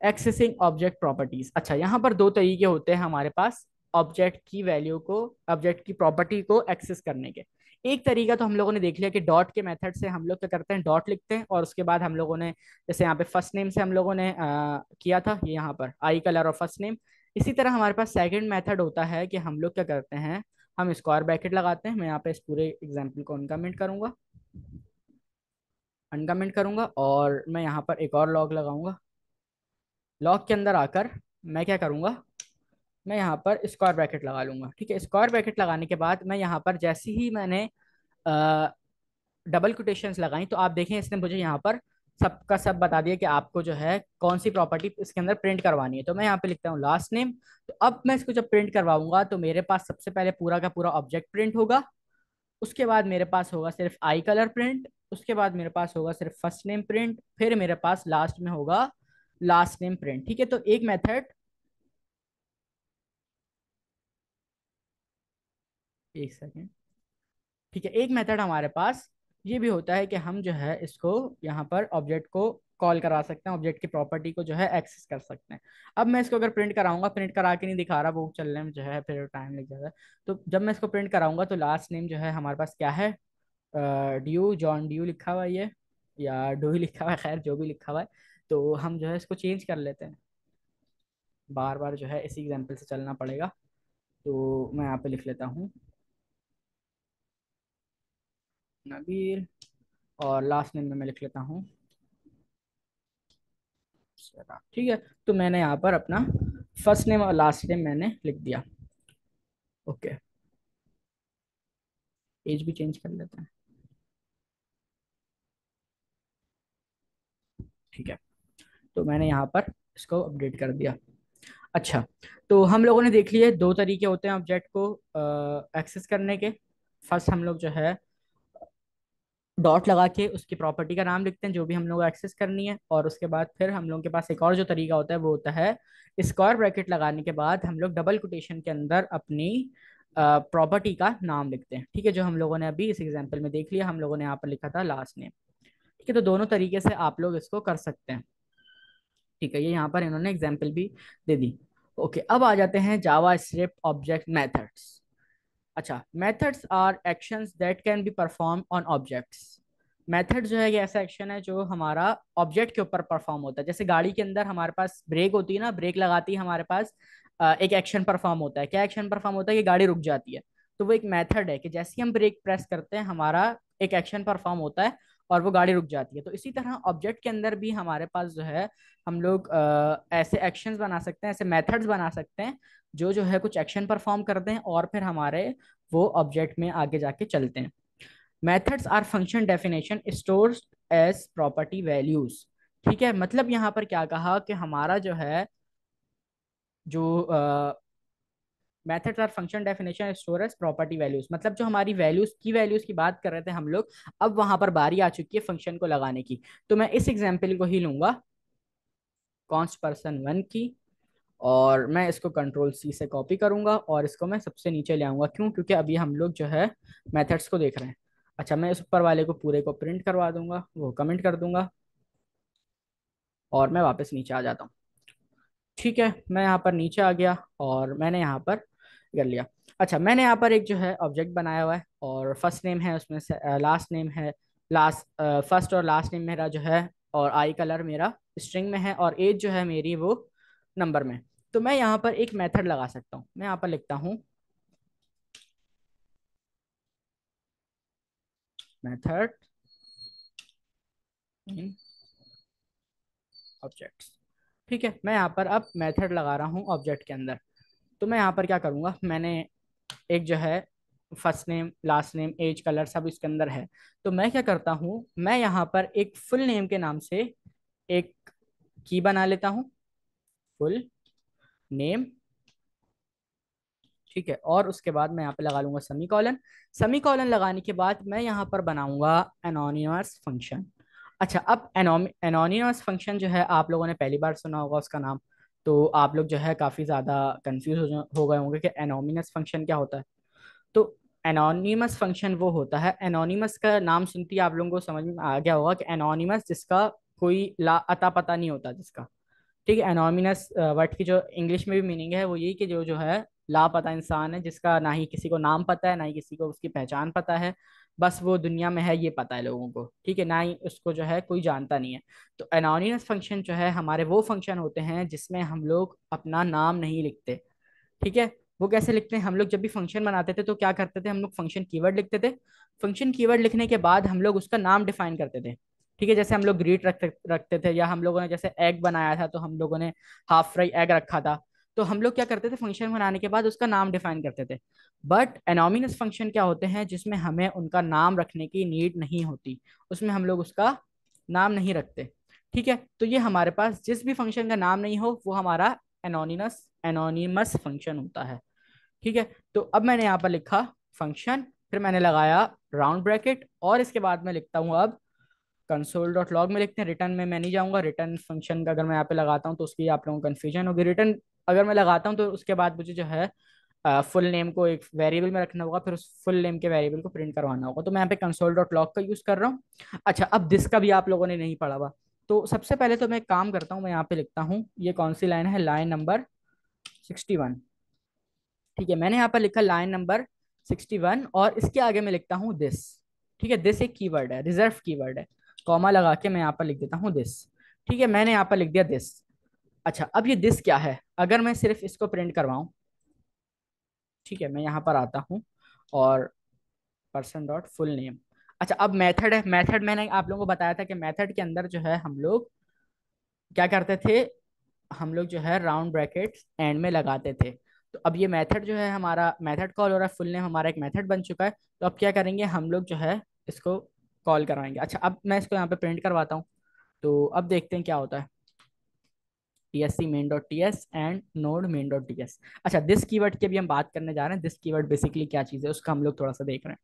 एक्सेसिंग ऑब्जेक्ट प्रॉपर्टीज, अच्छा यहाँ पर दो तरीके होते हैं हमारे पास ऑब्जेक्ट की वैल्यू को, ऑब्जेक्ट की प्रॉपर्टी को एक्सेस करने के। एक तरीका तो हम लोगों ने देख लिया कि डॉट के मेथड से हम लोग क्या करते हैं, डॉट लिखते हैं और उसके बाद हम लोगों ने, जैसे यहाँ पे फर्स्ट नेम से हम लोगों ने किया था, ये यहाँ पर आई कलर और फर्स्ट नेम। इसी तरह हमारे पास सेकंड मेथड होता है कि हम लोग क्या करते हैं, हम स्क्वायर ब्रैकेट लगाते हैं। मैं यहाँ पे इस पूरे एग्जाम्पल को अनकमेंट करूंगा, अनकमेंट करूंगा और मैं यहाँ पर एक और लॉग लगाऊंगा। लॉग के अंदर आकर मैं क्या करूंगा, मैं यहाँ पर स्क्वायर ब्रैकेट लगा लूंगा। ठीक है, स्क्वायर ब्रैकेट लगाने के बाद मैं यहाँ पर जैसे ही मैंने डबल कोटेशंस लगाई, तो आप देखें इसने मुझे यहाँ पर सबका सब बता दिया कि आपको जो है कौन सी प्रॉपर्टी इसके अंदर प्रिंट करवानी है। तो मैं यहाँ पे लिखता हूँ लास्ट नेम। तो अब मैं इसको जब प्रिंट करवाऊंगा तो मेरे पास सबसे पहले पूरा का पूरा ऑब्जेक्ट प्रिंट होगा, उसके बाद मेरे पास होगा सिर्फ आई कलर प्रिंट, उसके बाद मेरे पास होगा सिर्फ फर्स्ट नेम प्रिंट, फिर मेरे पास लास्ट में होगा लास्ट नेम प्रिंट। ठीक है, तो एक मेथड, एक सेकेंड। ठीक है, एक मेथड हमारे पास ये भी होता है कि हम जो है इसको यहाँ पर ऑब्जेक्ट को कॉल करा सकते हैं, ऑब्जेक्ट की प्रॉपर्टी को जो है एक्सेस कर सकते हैं। अब मैं इसको अगर प्रिंट कराऊंगा, प्रिंट करा के नहीं दिखा रहा, वो चलने में जो है फिर टाइम लग जाएगा। तो जब मैं इसको प्रिंट कराऊंगा तो लास्ट नेम जो है हमारे पास क्या है, ड्यू, जॉन ड्यू लिखा हुआ है ये, या डू ही लिखा हुआ है, खैर जो भी लिखा हुआ है। तो हम जो है इसको चेंज कर लेते हैं, बार बार जो है इसी एग्जाम्पल से चलना पड़ेगा। तो मैं यहाँ पे लिख लेता हूँ नबील, और लास्ट नेम में मैं लिख लेता हूँ सरा। ठीक है, तो मैंने यहाँ पर अपना फर्स्ट नेम और लास्ट नेम मैंने लिख दिया। ओके, एज भी चेंज कर लेते हैं। ठीक है, तो मैंने यहाँ पर इसको अपडेट कर दिया। अच्छा, तो हम लोगों ने देख लिए दो तरीके होते हैं ऑब्जेक्ट को एक्सेस करने के। फर्स्ट हम लोग जो है डॉट लगा के उसकी प्रॉपर्टी का नाम लिखते हैं जो भी हम लोग एक्सेस करनी है, और उसके बाद फिर हम लोगों के पास एक और जो तरीका होता है वो होता है स्क्वायर ब्रैकेट लगाने के बाद हम लोग डबल कोटेशन के अंदर अपनी प्रॉपर्टी का नाम लिखते हैं। ठीक है, जो हम लोगों ने अभी इस एग्जांपल में देख लिया, हम लोगों ने यहाँ पर लिखा था लास्ट नेम। ठीक है, तो दोनों तरीके से आप लोग इसको कर सकते हैं। ठीक है, ये यहाँ पर इन्होंने एग्जाम्पल भी दे दी। ओके, अब आ जाते हैं जावा स्क्रिप्ट ऑब्जेक्ट मेथड्स। अच्छा, methods are actions that can be performed on objects. Method जो है ये ऐसा एक्शन है जो हमारा ऑब्जेक्ट के ऊपर परफॉर्म होता है। जैसे गाड़ी के अंदर हमारे पास ब्रेक होती है ना, ब्रेक लगाती है हमारे पास, एक एक्शन परफॉर्म होता है। क्या एक्शन परफॉर्म होता है कि गाड़ी रुक जाती है। तो वो एक मेथड है कि जैसे ही हम ब्रेक प्रेस करते हैं हमारा एक एक्शन परफॉर्म होता है और वो गाड़ी रुक जाती है। तो इसी तरह ऑब्जेक्ट के अंदर भी हमारे पास जो है हम लोग ऐसे एक्शंस बना सकते हैं, ऐसे मेथड्स बना सकते हैं जो है कुछ एक्शन परफॉर्म करते हैं और फिर हमारे वो ऑब्जेक्ट में आगे जाके चलते हैं। Methods are function definition stores as property values. ठीक है, मतलब यहाँ पर क्या कहा कि हमारा जो है जो methods are function definition store as property values, मतलब जो हमारी वैल्यूज की बात कर रहे थे हम लोग, अब वहां पर बारी आ चुकी है फंक्शन को लगाने की। तो मैं इस एग्जाम्पल को ही लूंगा, कॉन्स्ट पर्सन वन की, और मैं इसको कंट्रोल सी से कॉपी करूंगा और इसको मैं सबसे नीचे ले आऊंगा। क्यों? क्योंकि अभी हम लोग जो है मेथड्स को देख रहे हैं। अच्छा, मैं इस ऊपर वाले को पूरे को प्रिंट करवा दूंगा, वो कमेंट कर दूंगा और मैं वापस नीचे आ जाता हूँ। ठीक है, मैं यहाँ पर नीचे आ गया और मैंने यहाँ पर कर लिया। अच्छा, मैंने यहाँ पर एक जो है ऑब्जेक्ट बनाया हुआ है और फर्स्ट नेम है उसमें से, लास्ट नेम है, लास्ट फर्स्ट और लास्ट नेम मेरा जो है, और आई कलर मेरा स्ट्रिंग में है, और एज जो है मेरी वो नंबर में। तो मैं यहाँ पर एक मेथड लगा सकता हूँ। मैं यहाँ पर लिखता हूँ मेथड इन ऑब्जेक्ट्स। ठीक है, मैं यहाँ पर अब मेथड लगा रहा हूँ ऑब्जेक्ट के अंदर। तो मैं यहाँ पर क्या करूँगा, मैंने एक जो है first name last name age colour सब इसके अंदर है। तो मैं क्या करता हूँ, मैं यहाँ पर एक फुल नेम के नाम से एक की बना लेता हूँ, फुल नेम। ठीक है, और उसके बाद मैं यहाँ पे लगा लूंगा सेमी कॉलन। सेमी कॉलन लगाने के बाद मैं यहाँ पर बनाऊंगा एनोनिमस फंक्शन। अच्छा, अब एनोनिमस फंक्शन जो है आप लोगों ने पहली बार सुना होगा उसका नाम, तो आप लोग जो है काफ़ी ज़्यादा कंफ्यूज हो गए होंगे कि एनोनिमस फंक्शन क्या होता है। तो एनोनिमस फंक्शन वो होता है, एनोनिमस का नाम सुनती है आप लोगों को समझ में आ गया होगा कि एनोनिमस जिसका कोई ला अता पता नहीं होता जिसका। ठीक है, एनोनिमस वर्ड की जो इंग्लिश में भी मीनिंग है वो यही कि जो जो है लापता इंसान है, जिसका ना ही किसी को नाम पता है ना ही किसी को उसकी पहचान पता है, बस वो दुनिया में है ये पता है लोगों को। ठीक है, ना ही उसको जो है कोई जानता नहीं है। तो एनोनिमस फंक्शन जो है हमारे वो फंक्शन होते हैं जिसमें हम लोग अपना नाम नहीं लिखते। ठीक है, वो कैसे लिखते हैं, हम लोग जब भी फंक्शन बनाते थे तो क्या करते थे, हम लोग फंक्शन कीवर्ड लिखते थे। फंक्शन कीवर्ड लिखने के बाद हम लोग उसका नाम डिफाइन करते थे। ठीक है, जैसे हम लोग ग्रीट रखते थे, या हम लोगों ने जैसे एग बनाया था तो हम लोगों ने हाफ फ्राई एग रखा था। तो हम लोग क्या करते थे, फंक्शन बनाने के बाद उसका नाम डिफाइन करते थे। बट एनोमिनस फंक्शन क्या होते हैं जिसमें हमें उनका नाम रखने की नीड नहीं होती, उसमें हम लोग उसका नाम नहीं रखते। ठीक है, तो ये हमारे पास जिस भी फंक्शन का नाम नहीं हो वो हमारा एनोनिमस फंक्शन होता है। ठीक है, तो अब मैंने यहाँ पर लिखा फंक्शन, फिर मैंने लगाया राउंड ब्रैकेट, और इसके बाद मैं लिखता हूँ अब कंसोल डॉट लॉग में लिखते हैं। रिटर्न में मैं नहीं जाऊंगा, रिटर्न फंक्शन का अगर मैं यहाँ पे लगाता हूँ तो उसकी आप लोगों को कन्फ्यूजन होगी। रिटर्न अगर मैं लगाता हूँ तो उसके बाद मुझे जो है फुल नेम को एक वेरिएबल में रखना होगा, फिर उस फुल नेम के वेरिएबल को प्रिंट करवाना होगा। तो मैं यहाँ पे कंसोल डॉट लॉग का यूज कर रहा हूँ। अच्छा, अब दिस का भी आप लोगों ने नहीं पढ़ा हुआ, तो सबसे पहले तो मैं एक काम करता हूँ, मैं यहाँ पे लिखता हूँ, ये कौन सी लाइन है, लाइन नंबर 61। ठीक है, मैंने यहाँ पर लिखा लाइन नंबर 61 और इसके आगे मैं लिखता हूँ दिस। ठीक है, दिस एक कीवर्ड है, रिजर्व कीवर्ड है, कॉमा लगा के मैं यहाँ पर लिख देता हूँ दिस। ठीक है, मैंने यहाँ पर लिख दिया दिस। अच्छा, अब ये दिस क्या है, अगर मैं सिर्फ इसको प्रिंट करवाऊं। ठीक है, मैं यहाँ पर आता हूँ और पर्सन डॉट फुल नेम। अच्छा, अब मेथड है, मेथड मैंने आप लोगों को बताया था कि मेथड के अंदर जो है हम लोग क्या करते थे, हम लोग जो है राउंड ब्रैकेट एंड में लगाते थे। तो अब ये मेथड जो है हमारा मेथड कॉल हो रहा है, फुल नेम हमारा एक मेथड बन चुका है। तो अब क्या करेंगे, हम लोग जो है इसको कॉल करवाएंगे। अच्छा, अब मैं इसको यहाँ पे प्रिंट करवाता हूँ, तो अब देखते हैं क्या होता है, TSC main dot T S and node main dot T S. अच्छा, दिस कीवर्ड की अभी हम बात करने जा रहे हैं, दिस कीवर्ड बेसिकली क्या चीज़ है उसका हम लोग थोड़ा सा देख रहे हैं।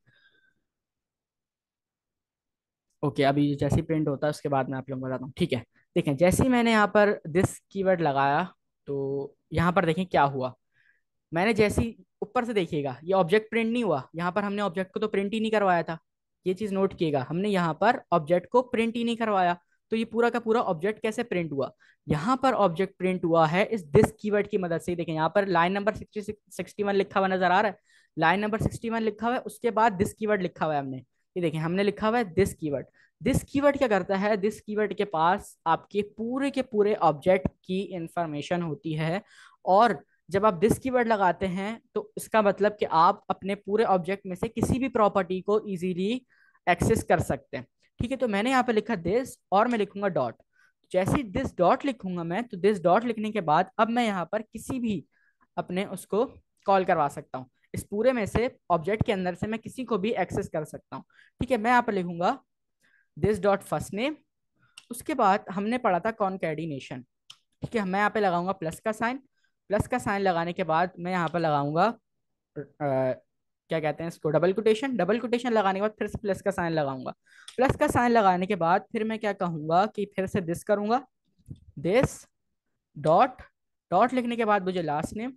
ओके, अभी जैसे ही प्रिंट होता है उसके बाद मैं आप लोगों को बताता हूँ। ठीक है, देखें जैसे ही मैंने यहाँ पर दिस कीवर्ड लगाया तो यहाँ पर देखें क्या हुआ। मैंने जैसी ऊपर से देखिएगा ये ऑब्जेक्ट प्रिंट नहीं हुआ, यहाँ पर हमने ऑब्जेक्ट को तो प्रिंट ही नहीं करवाया था। ये चीज नोट किएगा, हमने यहाँ पर ऑब्जेक्ट को प्रिंट ही नहीं करवाया। तो ये पूरा का पूरा ऑब्जेक्ट कैसे प्रिंट हुआ, यहाँ पर ऑब्जेक्ट प्रिंट हुआ है इस दिस कीवर्ड की मदद से। देखें यहाँ पर लाइन नंबर 61 लिखा हुआ नजर आ रहा है, लाइन नंबर 61 लिखा हुआ है, उसके बाद दिस कीवर्ड लिखा हुआ है हमने। ये देखें हमने लिखा हुआ है दिस कीवर्ड। दिस कीवर्ड क्या करता है, दिस कीवर्ड के पास आपके पूरे के पूरे ऑब्जेक्ट की इंफॉर्मेशन होती है। और जब आप दिस कीवर्ड लगाते हैं तो इसका मतलब कि आप अपने पूरे ऑब्जेक्ट में से किसी भी प्रॉपर्टी को इजीली एक्सेस कर सकते हैं। ठीक है, तो मैंने यहाँ पे लिखा दिस और मैं लिखूंगा डॉट। जैसे ही दिस डॉट लिखूंगा मैं, तो दिस डॉट लिखने के बाद अब मैं यहाँ पर किसी भी अपने उसको कॉल करवा सकता हूँ। इस पूरे में से ऑब्जेक्ट के अंदर से मैं किसी को भी एक्सेस कर सकता हूँ। ठीक है, मैं यहाँ पर लिखूंगा दिस डॉट फर्स्ट नेम। उसके बाद हमने पढ़ा था कॉनकैटिनेशन। ठीक है, मैं यहाँ पे लगाऊंगा प्लस का साइन। प्लस का साइन लगाने के बाद मैं यहाँ पर लगाऊंगा क्या कहते हैं इसको, डबल कोटेशन। डबल कोटेशन लगाने के बाद फिर से प्लस का साइन लगाऊंगा। प्लस का साइन लगाने के बाद फिर मैं क्या कहूंगा कि फिर से दिस करूंगा, दिस डॉट। डॉट लिखने के बाद मुझे लास्ट नेम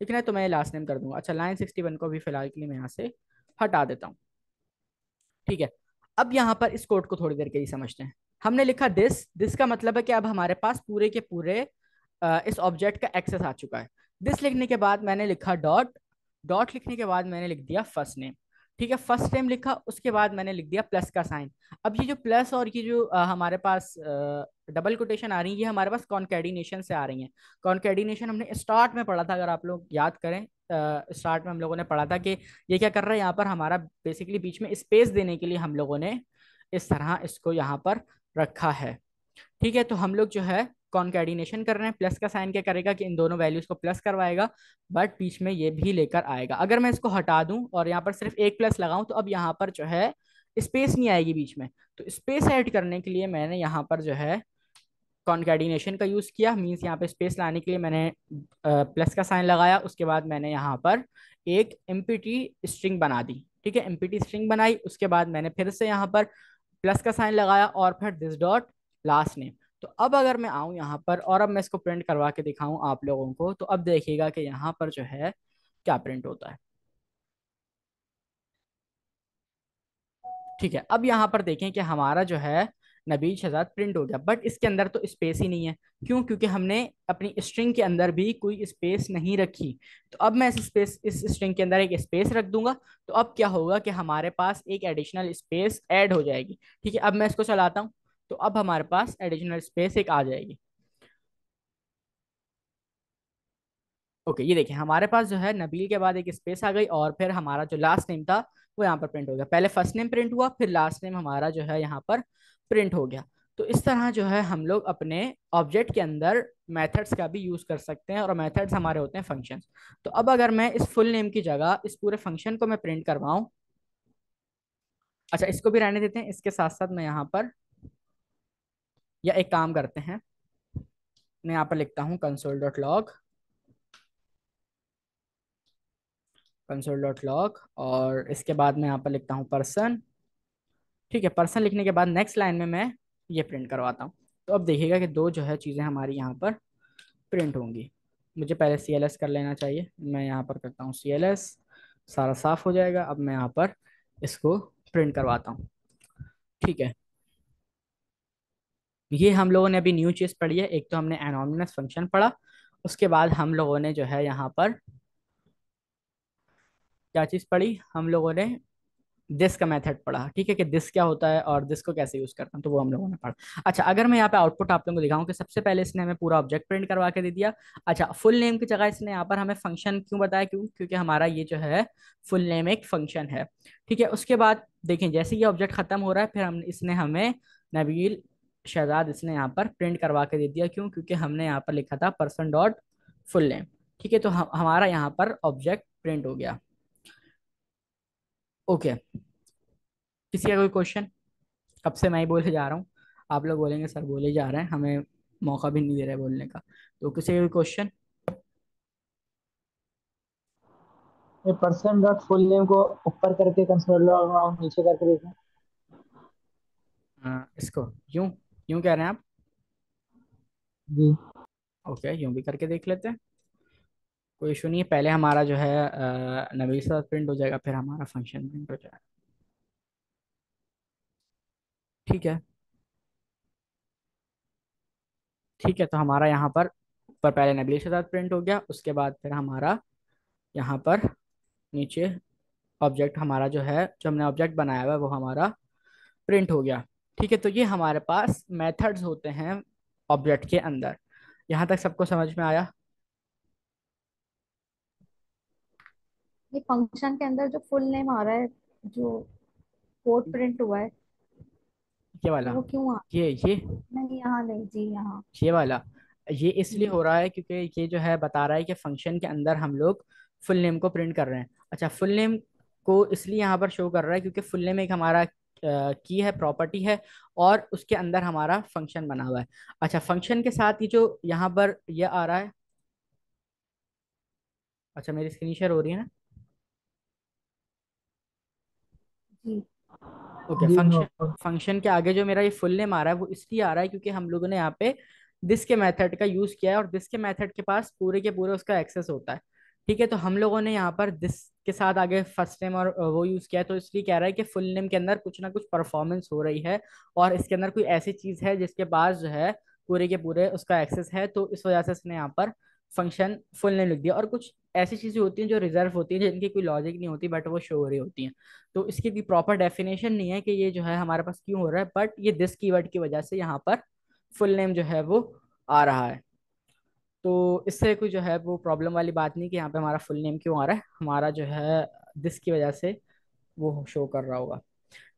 लिखना है, तो मैं लास्ट नेम कर दूंगा। अच्छा, लाइन 61 को भी फिलहाल के लिए मैं यहाँ से हटा देता हूँ। ठीक है, अब यहाँ पर इस कोड को थोड़ी देर के लिए समझते हैं। हमने लिखा दिस। दिस का मतलब है कि अब हमारे पास पूरे के पूरे इस ऑब्जेक्ट का एक्सेस आ चुका है। दिस लिखने के बाद मैंने लिखा डॉट। डॉट लिखने के बाद मैंने लिख दिया फर्स्ट नेम। ठीक है, फर्स्ट नेम लिखा, उसके बाद मैंने लिख दिया प्लस का साइन। अब ये जो प्लस और ये जो हमारे पास डबल कोटेशन आ रही है, ये हमारे पास कॉन्कैटिनेशन से आ रही है। कॉन्कैटिनेशन हमने स्टार्ट में पढ़ा था, अगर आप लोग याद करें। स्टार्ट में हम लोगों ने पढ़ा था कि ये क्या कर रहा है, यहाँ पर हमारा बेसिकली बीच में स्पेस देने के लिए हम लोगों ने इस तरह इसको यहाँ पर रखा है। ठीक है, तो हम लोग जो है कॉन्कैटिनेशन कर रहे हैं। प्लस का साइन क्या करेगा कि इन दोनों वैल्यूज को प्लस करवाएगा, बट बीच में ये भी लेकर आएगा। अगर मैं इसको हटा दूं और यहाँ पर सिर्फ एक प्लस लगाऊं, तो अब यहाँ पर जो है स्पेस नहीं आएगी बीच में। तो स्पेस ऐड करने के लिए मैंने यहाँ पर जो है कॉन्कैटिनेशन का यूज किया। मीन्स यहाँ पे स्पेस लाने के लिए मैंने प्लस का साइन लगाया, उसके बाद मैंने यहाँ पर एक एम्प्टी स्ट्रिंग बना दी। ठीक है, एम्प्टी स्ट्रिंग बनाई, उसके बाद मैंने फिर से यहाँ पर प्लस का साइन लगाया और फिर दिस डॉट लास्ट नेम। तो अब अगर मैं आऊं यहाँ पर और अब मैं इसको प्रिंट करवा के दिखाऊं आप लोगों को, तो अब देखिएगा कि यहाँ पर जो है क्या प्रिंट होता है। ठीक है, अब यहाँ पर देखें कि हमारा जो है नबील शहजाद प्रिंट हो गया, बट इसके अंदर तो स्पेस ही नहीं है। क्यों? क्योंकि हमने अपनी स्ट्रिंग के अंदर भी कोई स्पेस नहीं रखी। तो अब मैं इस स्ट्रिंग के अंदर एक स्पेस रख दूंगा। तो अब क्या होगा कि हमारे पास एक एडिशनल स्पेस ऐड हो जाएगी। ठीक है, अब मैं इसको चलाता हूँ, तो अब हमारे पास एडिशनल स्पेस एक आ जाएगी। ओके, ये देखिए हमारे पास जो है नबील के बाद एक स्पेस आ गई, और फिर हमारा जो लास्ट नेम था वो यहाँ पर प्रिंट हो गया। पहले फर्स्ट नेम प्रिंट हुआ, फिर लास्ट नेम हमारा जो है यहाँ पर प्रिंट हो गया। तो इस तरह जो है हम लोग अपने ऑब्जेक्ट के अंदर मेथड्स का भी यूज कर सकते हैं, और मेथड्स हमारे होते हैं फंक्शंस। तो अब अगर मैं इस फुल नेम की जगह इस पूरे फंक्शन को मैं प्रिंट करवाऊं, अच्छा इसको भी रहने देते हैं, इसके साथ साथ मैं यहाँ पर, या एक काम करते हैं, मैं यहाँ पर लिखता हूँ console.log। console.log, और इसके बाद मैं यहाँ पर लिखता हूँ पर्सन। ठीक है, पर्सन लिखने के बाद नेक्स्ट लाइन में मैं ये प्रिंट करवाता हूँ। तो अब देखिएगा कि दो जो है चीज़ें हमारी यहाँ पर प्रिंट होंगी। मुझे पहले CLS कर लेना चाहिए, मैं यहाँ पर करता हूँ CLS, सारा साफ हो जाएगा। अब मैं यहाँ पर इसको प्रिंट करवाता हूँ। ठीक है, ये हम लोगों ने अभी न्यू चीज़ पढ़ी है। एक तो हमने एनोनिमस फंक्शन पढ़ा, उसके बाद हम लोगों ने जो है यहाँ पर क्या चीज़ पढ़ी, हम लोगों ने दिस का मेथड पढ़ा। ठीक है, कि दिस क्या होता है और दिस को कैसे यूज करता हूँ, तो वो हम लोगों ने पढ़ा। अच्छा, अगर मैं यहाँ पे आउटपुट आप लोगों को दिखाऊं कि सबसे पहले इसने हमें पूरा ऑब्जेक्ट प्रिंट करवा के दे दिया। अच्छा, फुल नेम की जगह इसने यहाँ पर हमें फंक्शन क्यों बताया? क्यों? क्योंकि हमारा ये जो है फुल नेम एक फंक्शन है। ठीक है, उसके बाद देखें जैसे ये ऑब्जेक्ट खत्म हो रहा है, फिर हम इसने हमें नबील शहजाद इसने यहाँ पर प्रिंट करवा के दे दिया। क्यों? क्योंकि हमने यहाँ पर लिखा था पर्सन डॉट फुल नेम। ठीक है, तो हमारा यहाँ पर ऑब्जेक्ट प्रिंट हो गया। ओके, किसी का कोई क्वेश्चन? कब से मैं ही बोले जा रहा हूँ, आप लोग बोलेंगे सर बोले जा रहे हैं, हमें मौका भी नहीं दे रहे बोलने का। तो किसी का कोई क्वेश्चन? ये पर्सन डॉट फुल नेम को ऊपर करके कंसोल लॉग नीचे करके देखना। इसको यूं यूं कह रहे हैं आप? जी। ओके, यूं भी करके देख लेते हैं, कोई इशू नहीं है। पहले हमारा जो है नवीं से प्रिंट हो जाएगा, फिर हमारा फंक्शन प्रिंट हो जाएगा। ठीक है। ठीक है, तो हमारा यहाँ पर पहले नबील के साथ प्रिंट हो गया, उसके बाद फिर हमारा यहाँ पर नीचे ऑब्जेक्ट हमारा जो है, जो हमने ऑब्जेक्ट बनाया हुआ है वो हमारा प्रिंट हो गया। ठीक है, तो ये हमारे पास मेथड्स होते हैं ऑब्जेक्ट के अंदर। यहाँ तक सबको समझ में आया? ये फंक्शन के अंदर जो फुल नेम आ रहा है, जो कोड प्रिंट हुआ है, ये तो वाला, वो क्यों आ? ये नहीं यहाँ नहीं जी, यहाँ। ये वाला, ये इसलिए हम्म, हो रहा है क्योंकि ये जो है बता रहा है कि फंक्शन के अंदर हम लोग फुल नेम को प्रिंट कर रहे हैं। अच्छा, फुल नेम को इसलिए यहाँ पर शो कर रहा है क्योंकि फुल नेम एक हमारा की है, प्रॉपर्टी है, और उसके अंदर हमारा फंक्शन बना हुआ है। अच्छा, फंक्शन के साथ ही जो यहाँ पर ये आ रहा है, अच्छा मेरी स्क्रीन शेयर हो रही है ना? जी। ओके, जी फंक्शन, नो। फंक्शन के आगे जो मेरा ये फुल नेम आ रहा है वो इसलिए आ रहा है क्योंकि हम लोगों ने यहाँ पे दिस के मेथड का यूज किया है, और दिस के मेथड के पास पूरे के पूरे उसका एक्सेस होता है। ठीक है, तो हम लोगों ने यहाँ पर दिस के साथ आगे फर्स्ट नेम और वो यूज किया है, तो इसलिए कह रहा है कि फुल नेम के अंदर कुछ ना कुछ परफॉर्मेंस हो रही है, और इसके अंदर कोई ऐसी चीज है जिसके पास जो है पूरे के पूरे उसका एक्सेस है, तो इस वजह से इसने यहाँ पर फंक्शन फुल नेम लिख दिया। और कुछ ऐसी चीजें होती हैं जो रिजर्व होती हैं, जिनकी कोई लॉजिक नहीं होती, बट वो शो हो रही होती हैं। तो इसकी भी प्रॉपर डेफिनेशन नहीं है कि ये जो है हमारे पास क्यों हो रहा है, बट ये दिस कीवर्ड की वजह से यहाँ पर फुल नेम जो है वो आ रहा है। तो इससे कोई जो है वो प्रॉब्लम वाली बात नहीं कि यहाँ पे हमारा फुल नेम क्यों आ रहा है, हमारा जो है दिस की वजह से वो शो कर रहा होगा।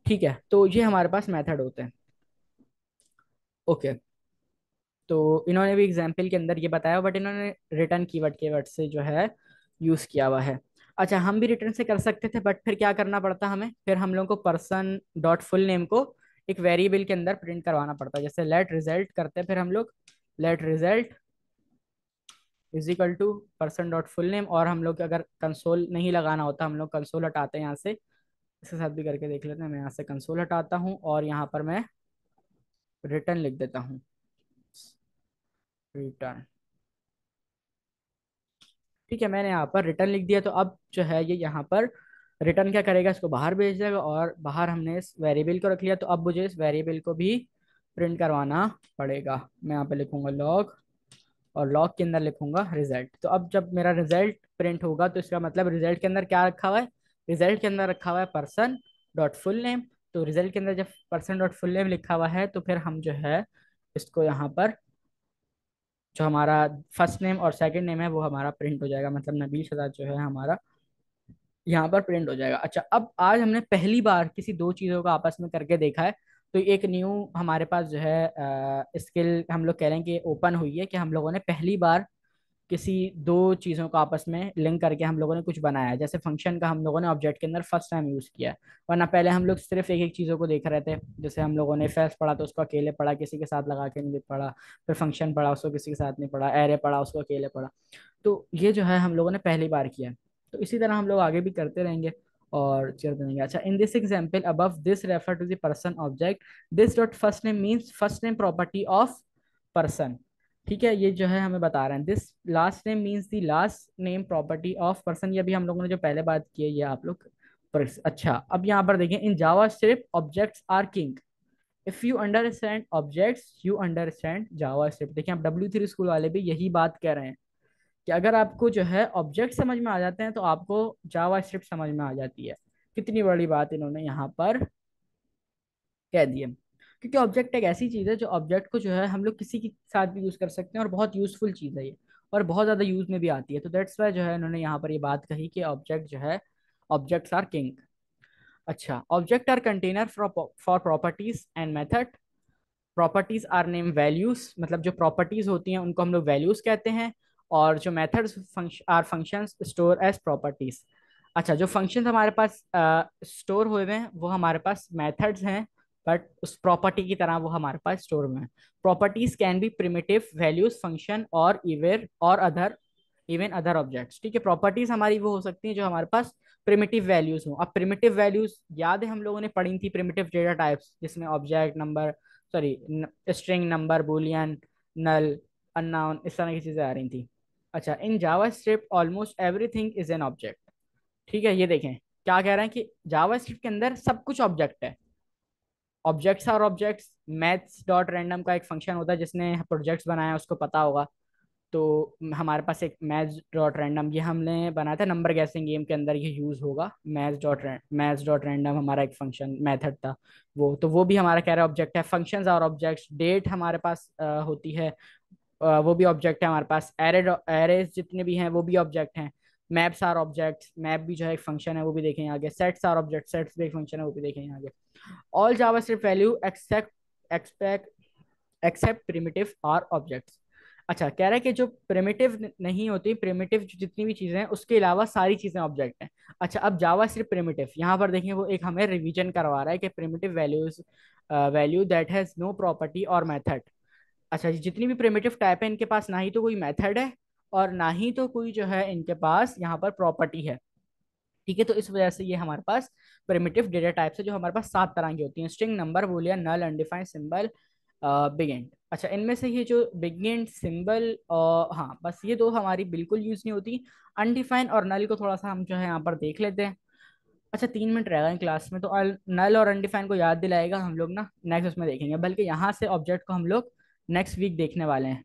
ठीक है, तो ये हमारे पास मेथड होते हैं। ओके, तो इन्होंने भी एग्जाम्पल के अंदर ये बताया, बट इन्होंने रिटर्न कीवर्ड कीवर्ड से जो है यूज किया हुआ है। अच्छा, हम भी रिटर्न से कर सकते थे, बट फिर क्या करना पड़ता हमें, फिर हम लोग को पर्सन डॉट फुल नेम को एक वेरिएबल के अंदर प्रिंट करवाना पड़ता है। जैसे लेट रिजल्ट करते हैं फिर हम लोग, let result is equal to person dot full name, और हम लोग अगर कंसोल नहीं लगाना होता, हम लोग कंसोल हटाते हैं यहाँ से, इसके साथ भी करके देख लेते हैं। मैं यहाँ से कंसोल हटाता हूँ और यहाँ पर मैं रिटर्न लिख देता हूँ, रिटर्न। ठीक है, मैंने यहाँ पर रिटर्न लिख दिया, तो अब जो है ये यहाँ पर रिटर्न क्या करेगा, इसको बाहर भेज देगा, और बाहर हमने इस वेरिएबल को रख लिया, तो अब मुझे इस वेरिएबल को भी प्रिंट करवाना पड़ेगा। मैं यहाँ पे लिखूंगा लॉग, और लॉग के अंदर लिखूंगा रिजल्ट। तो अब जब मेरा रिजल्ट प्रिंट होगा तो इसका मतलब रिजल्ट के अंदर क्या रखा हुआ है, रिजल्ट के अंदर रखा हुआ है पर्सन डॉट फुल नेम। तो रिजल्ट के अंदर जब पर्सन डॉट फुल नेम लिखा हुआ है, तो फिर हम जो है इसको यहाँ पर जो हमारा फर्स्ट नेम और सेकंड नेम है वो हमारा प्रिंट हो जाएगा, मतलब नबील शहजाद जो है हमारा यहाँ पर प्रिंट हो जाएगा। अच्छा, अब आज हमने पहली बार किसी दो चीज़ों का आपस में करके देखा है, तो एक न्यू हमारे पास जो है स्किल हम लोग कह रहे हैं कि ओपन हुई है, कि हम लोगों ने पहली बार किसी दो चीज़ों को आपस में लिंक करके हम लोगों ने कुछ बनाया है। जैसे फंक्शन का हम लोगों ने ऑब्जेक्ट के अंदर फर्स्ट टाइम यूज़ किया है, वरना पहले हम लोग सिर्फ एक एक चीज़ों को देख रहे थे। जैसे हम लोगों ने फैस पढ़ा तो उसको अकेले पढ़ा, किसी के साथ लगा के नहीं पढ़ा, फिर फंक्शन पढ़ा उसको किसी के साथ नहीं पढ़ा, एरे पढ़ा उसको अकेले पढ़ा। तो ये जो है हम लोगों ने पहली बार किया है, तो इसी तरह हम लोग आगे भी करते रहेंगे और चलते रहेंगे। अच्छा, in this example above this refer to the person object, this dot first name means first name property of person. ठीक है, ये जो है हमें बता रहे हैं this last name means the last name property of person. ये अभी हम लोगों ने जो पहले बात की है ये आप लोग अच्छा, अब यहाँ पर देखें, in JavaScript objects are king. If you understand objects you understand JavaScript. देखिए, आप W3 स्कूल वाले भी यही बात कह रहे हैं कि अगर आपको जो है ऑब्जेक्ट समझ में आ जाते हैं तो आपको जावा स्क्रिप्ट समझ में आ जाती है। कितनी बड़ी बात इन्होंने यहाँ पर कह दी है, क्योंकि ऑब्जेक्ट एक ऐसी चीज़ है जो ऑब्जेक्ट को जो है हम लोग किसी के साथ भी यूज़ कर सकते हैं, और बहुत यूजफुल चीज़ है ये, और बहुत ज़्यादा यूज में भी आती है। तो दैट्स वाई जो है इन्होंने यहाँ पर ये बात कही कि ऑब्जेक्ट जो है, ऑब्जेक्ट्स आर किंग। अच्छा, object are container for properties and method. Properties are name values, मतलब जो प्रॉपर्टीज होती हैं उनको हम लोग वैल्यूज कहते हैं, और जो methods are functions store as properties. अच्छा, जो फंक्शंस हमारे पास स्टोर हुए हुए हैं वो हमारे पास मेथड्स हैं, बट उस प्रॉपर्टी की तरह वो हमारे पास स्टोर में है। Properties can be primitive values function और इवेर और अदर, इवन अदर ऑब्जेक्ट्स। ठीक है, प्रॉपर्टीज हमारी वो हो सकती हैं जो हमारे पास प्रिमिटिव वैल्यूज हो। अब प्रिमिटिव वैल्यूज याद है हम लोगों ने पढ़ी थी, प्रिमिटिव डेटा टाइप्स, जिसमें object number, sorry string number, Boolean, null, unknown, इस तरह की चीजें आ रही थी। अच्छा, in JavaScript almost everything is an object. ठीक है, ये देखें क्या कह रहे हैं कि जावा स्क्रिप्ट के अंदर सब कुछ ऑब्जेक्ट है। ऑब्जेक्ट्स और ऑब्जेक्ट्स, मैथ्स डॉट रैंडम का एक फंक्शन होता है, जिसने प्रोजेक्ट्स बनाया उसको पता होगा। तो हमारे पास एक मैथ्स डॉट रैंडम, ये हमने बनाया था नंबर गैसिंग गेम के अंदर, ये यूज होगा। मैथ्स डॉट रैंडम हमारा एक फंक्शन मेथड था, वो तो वो भी हमारा कह रहा है ऑब्जेक्ट है। फंक्शंस और ऑब्जेक्ट्स, डेट हमारे पास होती है, वो भी ऑब्जेक्ट है हमारे पास। एरेज जितने भी हैं वो भी ऑब्जेक्ट हैं। मैप्स आर ऑब्जेक्ट्स, मैप भी जो है एक फंक्शन है, वो भी देखेंगे आगे। सेट्स आर ऑब्जेक्ट, सेट्स भी एक फंक्शन है, वो भी देखेंगे आगे। All JavaScript value except expect except primitive are objects. अच्छा, कह रहा है कि जो प्रिमिटिव नहीं होती, प्रिमिटिव जितनी भी चीजें हैं उसके अलावा सारी चीजें ऑब्जेक्ट हैं। अच्छा, अब जावा सिर्फ प्रिमिटिव, यहाँ पर देखेंगे वो एक हमें रिवीजन करवा रहा है कि primitive values value that has no property और मेथड। अच्छा, जितनी भी प्रिमिटिव टाइप है इनके पास ना ही तो कोई मेथड है और ना ही तो कोई जो है इनके पास यहाँ पर प्रॉपर्टी है। ठीक है, तो इस वजह से ये हमारे पास प्रिमिटिव डेटा टाइप्स है, जो हमारे पास 7 तरह की होती हैं: string, number, Boolean, null, undefined, symbol, big int. अच्छा, इनमें से ये जो बिग एंड, सिंबल, हाँ बस ये दो हमारी बिल्कुल यूज नहीं होती। अनडिफाइंड और नल को थोड़ा सा हम जो है यहाँ पर देख लेते हैं। अच्छा, 3 मिनट रहेगा इन क्लास में, तो नल और अनडिफाइंड को याद दिलाएगा हम लोग ना नेक्स्ट उसमें देखेंगे, बल्कि यहाँ से ऑब्जेक्ट को हम लोग नेक्स्ट वीक देखने वाले हैं।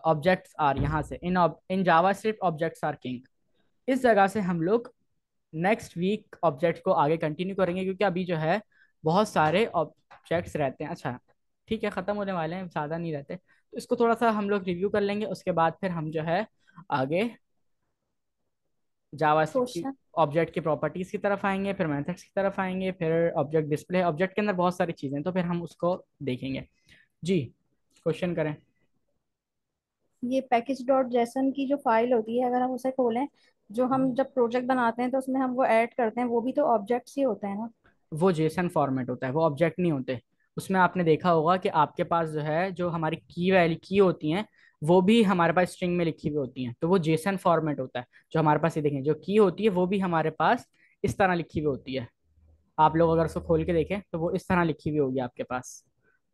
ऑब्जेक्ट्स आर, यहाँ से in JavaScript objects are king, इस जगह से हम लोग नेक्स्ट वीक ऑब्जेक्ट को आगे कंटिन्यू करेंगे, क्योंकि अभी जो है बहुत सारे ऑब्जेक्ट्स रहते हैं। अच्छा ठीक है, ख़त्म होने वाले हैं, ज़्यादा नहीं रहते, तो इसको थोड़ा सा हम लोग रिव्यू कर लेंगे, उसके बाद फिर हम जो है आगे जावास्क्रिप्ट की क्वेश्चन। ऑब्जेक्ट की प्रॉपर्टीज की तरफ आएंगे, फिर मेथड्स की तरफ आएंगे, फिर ऑब्जेक्ट डिस्प्ले, ऑब्जेक्ट के अंदर बहुत सारी चीज़ें हैं, तो फिर हम उसको देखेंगे। जी, क्वेश्चन करें। ये पैकेज डॉट जेसन की जो फाइल होती है, अगर हम उसे खोलें, जो हम जब प्रोजेक्ट बनाते हैं तो उसमें हम वो ऐड करते हैं, वो भी तो ऑब्जेक्ट्स ही होते हैं ना? वो जेसन फॉर्मेट होता है, वो ऑब्जेक्ट नहीं होते। उसमें आपने देखा होगा कि आपके पास जो है, जो हमारी की वैल्यू की होती हैं, वो भी हमारे पास स्ट्रिंग में लिखी हुई होती हैं, तो वो जेसन फॉर्मेट होता है। जो हमारे पास, ये देखें, जो की होती है वो भी हमारे पास इस तरह लिखी हुई होती है। आप लोग अगर उसको खोल के देखें तो वो इस तरह लिखी हुई होगी आपके पास।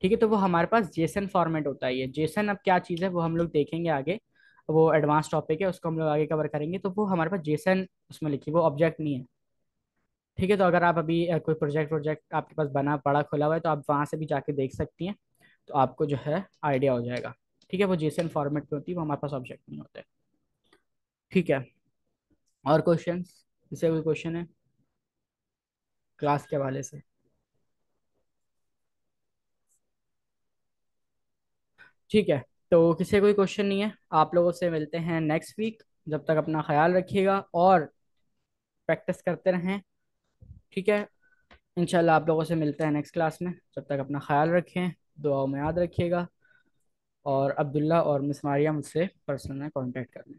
ठीक है, तो वो हमारे पास जेसन फॉर्मेट होता है। ये जेसन अब क्या चीज़ है वो हम लोग देखेंगे आगे, वो एडवांस टॉपिक है, उसको हम लोग आगे कवर करेंगे। तो वो हमारे पास जेसन उसमें लिखी, वो ऑब्जेक्ट नहीं है। ठीक है, तो अगर आप अभी कोई प्रोजेक्ट प्रोजेक्ट आपके पास बना पड़ा खुला हुआ है, तो आप वहाँ से भी जाके देख सकती हैं, तो आपको जो है आइडिया हो जाएगा। ठीक है, वो जेसन फॉर्मेट में होती है, वो हमारे पास ऑब्जेक्ट नहीं होते। ठीक है, और क्वेश्चन, इससे कोई क्वेश्चन है क्लास के हवाले से? ठीक है, तो किसी का कोई क्वेश्चन नहीं है, आप लोगों से मिलते हैं नेक्स्ट वीक। जब तक अपना ख्याल रखिएगा और प्रैक्टिस करते रहें। ठीक है, इंशाल्लाह आप लोगों से मिलते हैं नेक्स्ट क्लास में। जब तक अपना ख्याल रखें, दुआओं में याद रखिएगा, और अब्दुल्ला और मिस मारिया मुझसे पर्सनल में कांटेक्ट कर लें।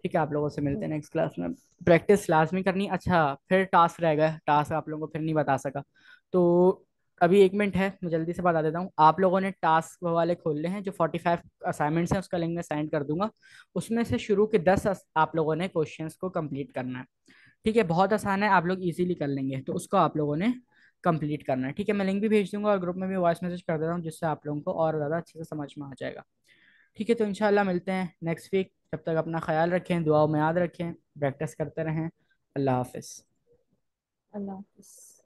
ठीक है, आप लोगों से मिलते हैं नेक्स्ट क्लास में। प्रैक्टिस लाजमी करनी। अच्छा, फिर टास्क रह गया, टास्क आप लोगों को फिर नहीं बता सका, तो अभी 1 मिनट है, मैं जल्दी से बता देता हूँ। आप लोगों ने टास्क वाले खोलने हैं, जो 45 असाइनमेंट्स हैं उसका लिंक मैं सेंड कर दूंगा। उसमें से शुरू के 10 आप लोगों ने क्वेश्चंस को कंप्लीट करना है। ठीक है, बहुत आसान है, आप लोग इजीली कर लेंगे, तो उसको आप लोगों ने कंप्लीट करना है। ठीक है, मैं लिंक भी भेज दूंगा और ग्रुप में भी वॉइस मैसेज कर देता हूँ, जिससे आप लोगों को और ज़्यादा अच्छे से समझ में आ जाएगा। ठीक है, तो इंशाल्लाह मिलते हैं नेक्स्ट वीक। जब तक अपना ख्याल रखें, दुआओं में याद रखें, प्रैक्टिस करते रहें। अल्लाह हाफिज़। अल्लाह हाफिज।